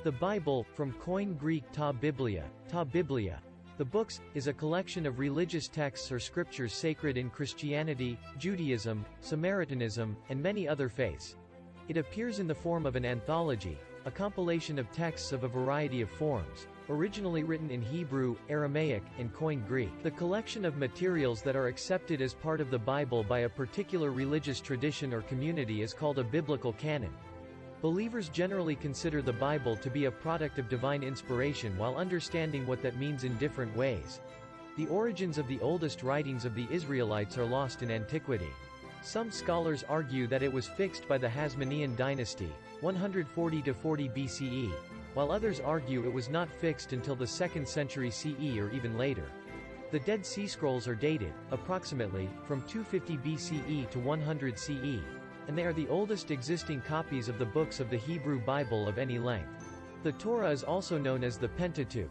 The Bible, from Koine Greek ta biblía, the books, is a collection of religious texts or scriptures sacred in Christianity, Judaism, Samaritanism, and many other faiths. It appears in the form of an anthology, a compilation of texts of a variety of forms, originally written in Hebrew, Aramaic, and Koine Greek. The collection of materials that are accepted as part of the Bible by a particular religious tradition or community is called a biblical canon. Believers generally consider the Bible to be a product of divine inspiration while understanding what that means in different ways. The origins of the oldest writings of the Israelites are lost in antiquity. Some scholars argue that it was fixed by the Hasmonean dynasty, 140 to 40 BCE, while others argue it was not fixed until the 2nd century CE or even later. The Dead Sea Scrolls are dated, approximately, from 250 BCE to 100 CE, and they are the oldest existing copies of the books of the Hebrew Bible of any length. The Torah is also known as the Pentateuch.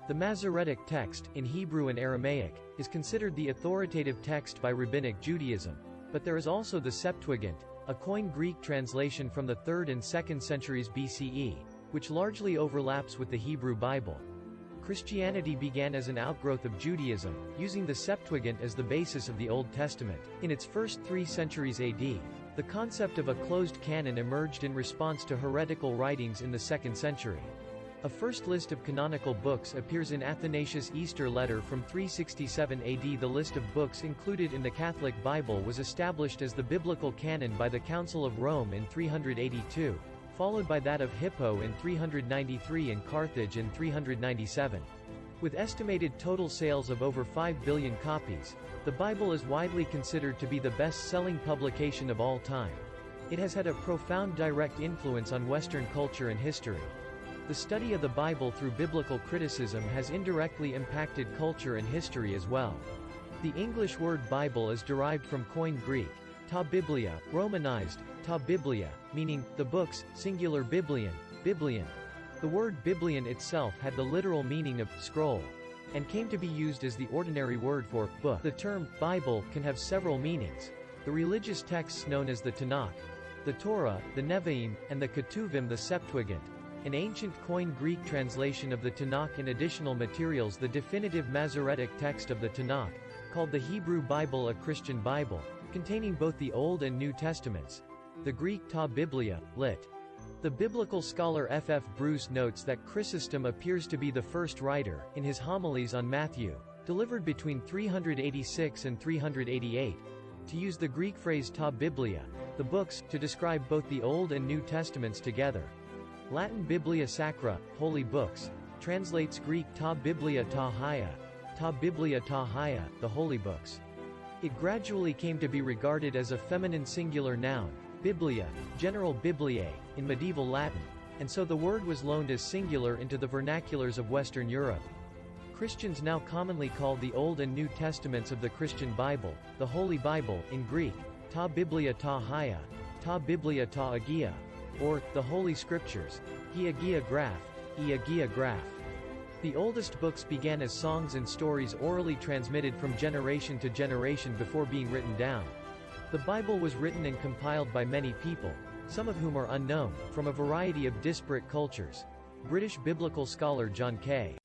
The Masoretic Text, in Hebrew and Aramaic, is considered the authoritative text by Rabbinic Judaism, but there is also the Septuagint, a Koine Greek translation from the 3rd and 2nd centuries BCE, which largely overlaps with the Hebrew Bible. Christianity began as an outgrowth of Judaism, using the Septuagint as the basis of the Old Testament. In its first 3 centuries AD, the concept of a closed canon emerged in response to heretical writings in the 2nd century. A first list of canonical books appears in Athanasius' Easter letter from 367 AD. The list of books included in the Catholic Bible was established as the biblical canon by the Council of Rome in 382, followed by that of Hippo in 393 and Carthage in 397. With estimated total sales of over 5 billion copies, the Bible is widely considered to be the best-selling publication of all time. It has had a profound direct influence on Western culture and history. The study of the Bible through biblical criticism has indirectly impacted culture and history as well. The English word Bible is derived from Koine Greek, ta biblía, Romanized, ta biblia, meaning, the books, singular biblion, biblion. The word biblion itself had the literal meaning of scroll, and came to be used as the ordinary word for book. The term Bible can have several meanings. The religious texts known as the Tanakh, the Torah, the Nevi'im, and the Ketuvim, the Septuagint, an ancient Koine Greek translation of the Tanakh, and additional materials, the definitive Masoretic text of the Tanakh, called the Hebrew Bible, a Christian Bible, containing both the Old and New Testaments. The Greek ta biblia, lit. The biblical scholar F. Bruce notes that Chrysostom appears to be the first writer, in his homilies on Matthew, delivered between 386 and 388, to use the Greek phrase ta biblia, the books, to describe both the Old and New Testaments together. Latin biblia sacra, holy books, translates Greek ta biblia ta haia, the holy books. It gradually came to be regarded as a feminine singular noun, biblia, general bibliae, in medieval Latin, and so the word was loaned as singular into the vernaculars of Western Europe. Christians now commonly call the Old and New Testaments of the Christian Bible, the Holy Bible, in Greek, ta biblia ta haia, ta biblia ta agia, or, the Holy Scriptures, hi agia graph. The oldest books began as songs and stories orally transmitted from generation to generation before being written down. The Bible was written and compiled by many people, some of whom are unknown, from a variety of disparate cultures. British biblical scholar John K.